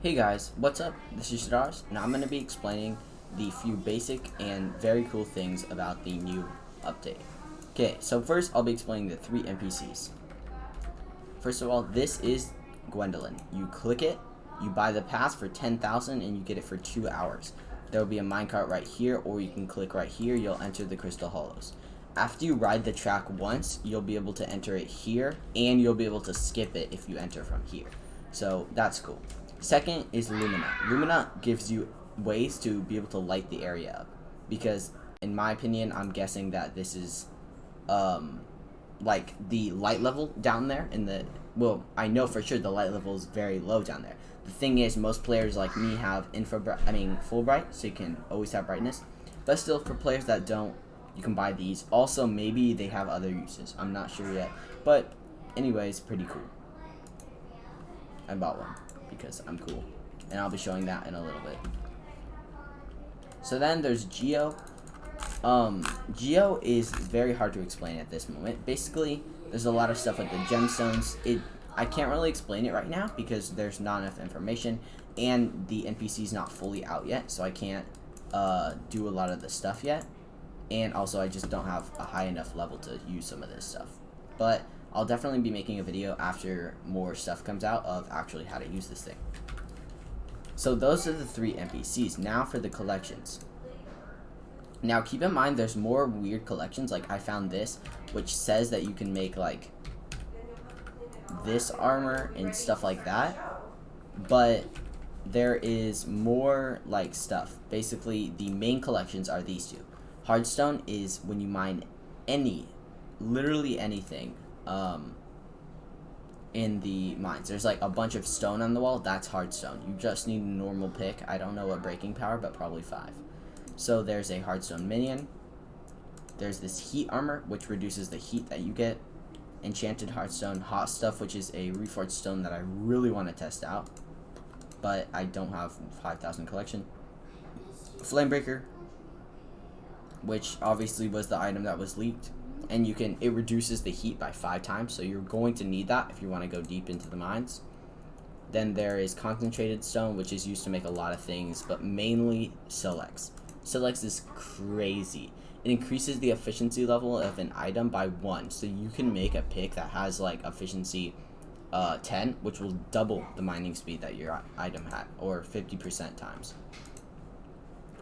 Hey guys, what's up? This is Shadars, and I'm going to be explaining the few basic and very cool things about the new update. Okay, so first I'll be explaining the 3 NPCs. First of all, this is Gwendolyn. You click it, you buy the pass for 10,000 and you get it for 2 hours. There will be a minecart right here, or you can click right here, you'll enter the Crystal Hollows. After you ride the track once, you'll be able to enter it here, and you'll be able to skip it if you enter from here. So that's cool. Second is Lumina. Lumina gives you ways to be able to light the area up, because in my opinion, I'm guessing that this is like the light level down there in the, well, I know for sure the light level is very low down there. The thing is, most players like me have full bright, so you can always have brightness. But still, for players that don't, you can buy these. Also, maybe they have other uses. I'm not sure yet. But anyways, pretty cool. I bought one because I'm cool, and I'll be showing that in a little bit. So then there's Geo. Geo is very hard to explain at this moment. Basically, there's a lot of stuff with the gemstones. I can't really explain it right now because there's not enough information, and the NPC is not fully out yet, so I can't do a lot of the stuff yet. And also, I just don't have a high enough level to use some of this stuff. But I'll definitely be making a video after more stuff comes out of actually how to use this thing. So those are the 3 NPCs. Now for the collections. Now keep in mind there's more weird collections. Like I found this, which says that you can make like this armor and stuff like that. But there is more like stuff. Basically, the main collections are these 2. Hardstone is when you mine literally anything in the mines. There's like a bunch of stone on the wall. That's hardstone. You just need a normal pick. I don't know what breaking power, but probably 5. So there's a hardstone minion. There's this heat armor, which reduces the heat that you get. Enchanted hardstone. Hot stuff, which is a reforged stone that I really want to test out, but I don't have 5,000 collection. Flamebreaker, which obviously was the item that was leaked, and it reduces the heat by 5 times, so you're going to need that if you want to go deep into the mines. Then there is concentrated stone, which is used to make a lot of things, but mainly Silex. Silex is crazy. It increases the efficiency level of an item by 1, so you can make a pick that has like efficiency 10, which will double the mining speed that your item had, or 50% times.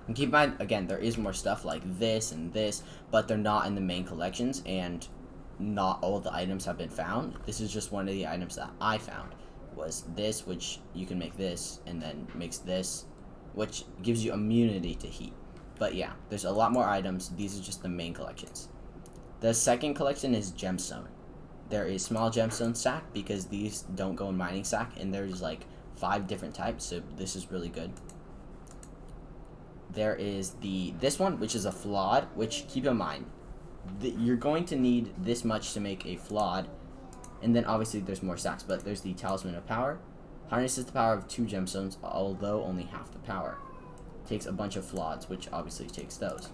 And keep in mind, again, there is more stuff like this and this, but they're not in the main collections, and not all the items have been found. This is just one of the items that I found, was this, which you can make this, and then makes this, which gives you immunity to heat. But yeah, there's a lot more items. These are just the main collections. The second collection is Gemstone. There is small gemstone stack, because these don't go in mining stack, and there's like 5 different types, so this is really good. There is this one, which is a flawed, which keep in mind, you're going to need this much to make a flawed, and then obviously there's more stacks, but there's the Talisman of Power. Harnesses the power of 2 gemstones, although only half the power. Takes a bunch of flaweds, which obviously takes those.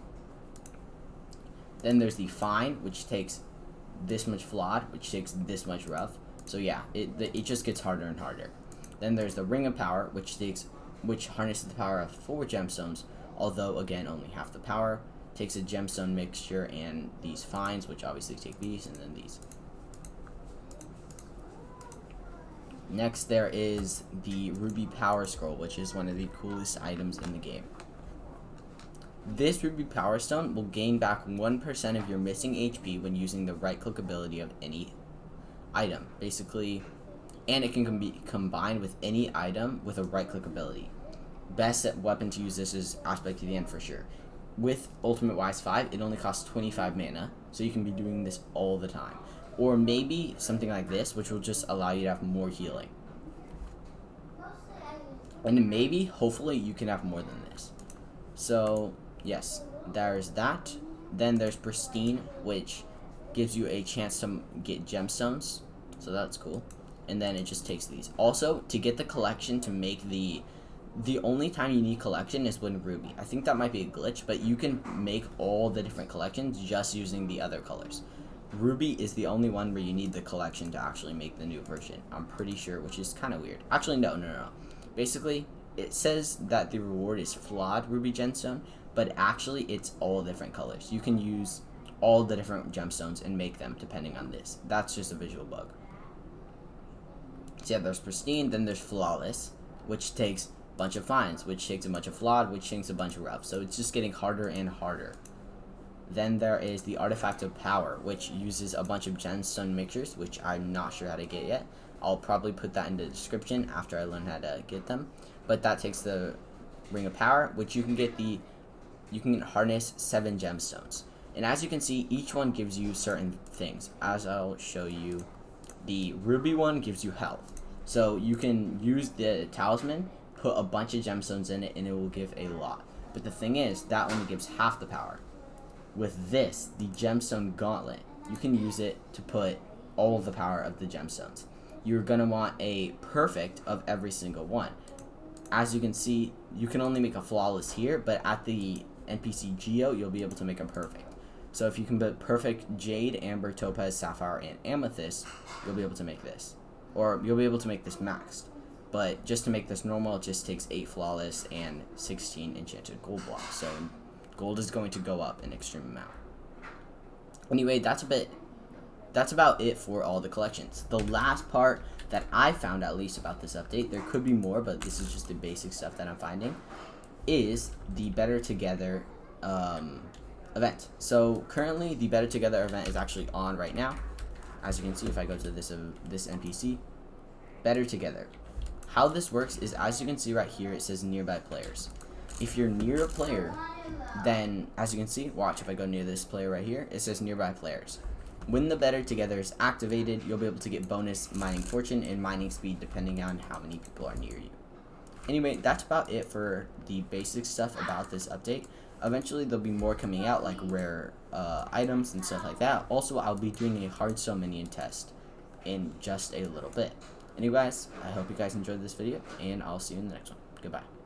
Then there's the Fine, which takes this much flawed, which takes this much rough. So yeah, it just gets harder and harder. Then there's the Ring of Power, which harnesses the power of 4 gemstones, although again only half the power. Takes a gemstone mixture and these fines, which obviously take these, and then these. Next there is the Ruby Power Scroll, which is one of the coolest items in the game. This Ruby Power Stone will gain back 1% of your missing HP when using the right click ability of any item, basically, and it can be combined with any item with a right click ability. Best weapon to use this is Aspect to the End for sure. With Ultimate Wise 5, it only costs 25 mana, so you can be doing this all the time. Or maybe something like this, which will just allow you to have more healing. And maybe, hopefully, you can have more than this. So, yes, there's that. Then there's Pristine, which gives you a chance to get gemstones, so that's cool. And then it just takes these. Also, to get the collection to make the only time you need collection is when Ruby. I think that might be a glitch, but you can make all the different collections just using the other colors. Ruby is the only one where you need the collection to actually make the new version. I'm pretty sure, which is kind of weird. Actually, no. Basically, it says that the reward is flawed ruby gemstone, but actually it's all different colors. You can use all the different gemstones and make them depending on this. That's just a visual bug. So yeah, there's pristine, then there's flawless, which takes a bunch of fines, which takes a bunch of flawed, which takes a bunch of rough. So it's just getting harder and harder. Then there is the Artifact of Power, which uses a bunch of gemstone mixtures, which I'm not sure how to get yet. I'll probably put that in the description after I learn how to get them. But that takes the Ring of Power, which you can harness 7 gemstones. And as you can see, each one gives you certain things. As I'll show you, the ruby one gives you health. So you can use the talisman, put a bunch of gemstones in it, and it will give a lot. But the thing is, that only gives half the power. With this, the Gemstone Gauntlet, you can use it to put all of the power of the gemstones. You're going to want a perfect of every single one. As you can see, you can only make a flawless here, but at the NPC Geo, you'll be able to make a perfect. So if you can put perfect Jade, Amber, Topaz, Sapphire, and Amethyst, you'll be able to make this. Or you'll be able to make this maxed. But just to make this normal, it just takes 8 flawless and 16 enchanted gold blocks. So gold is going to go up an extreme amount. Anyway, that's about it for all the collections. The last part that I found, at least, about this update, there could be more, but this is just the basic stuff that I'm finding, is the Better Together event. So currently the Better Together event is actually on right now. As you can see, if I go to this NPC, Better Together. How this works is, as you can see right here, it says nearby players. If you're near a player, then as you can see, watch, if I go near this player right here, it says nearby players. When the Better Together is activated, you'll be able to get bonus mining fortune and mining speed depending on how many people are near you. Anyway, that's about it for the basic stuff about this update. Eventually, there'll be more coming out, like rare items and stuff like that. Also, I'll be doing a hard sell minion test in just a little bit. Anyways, I hope you guys enjoyed this video, and I'll see you in the next one. Goodbye.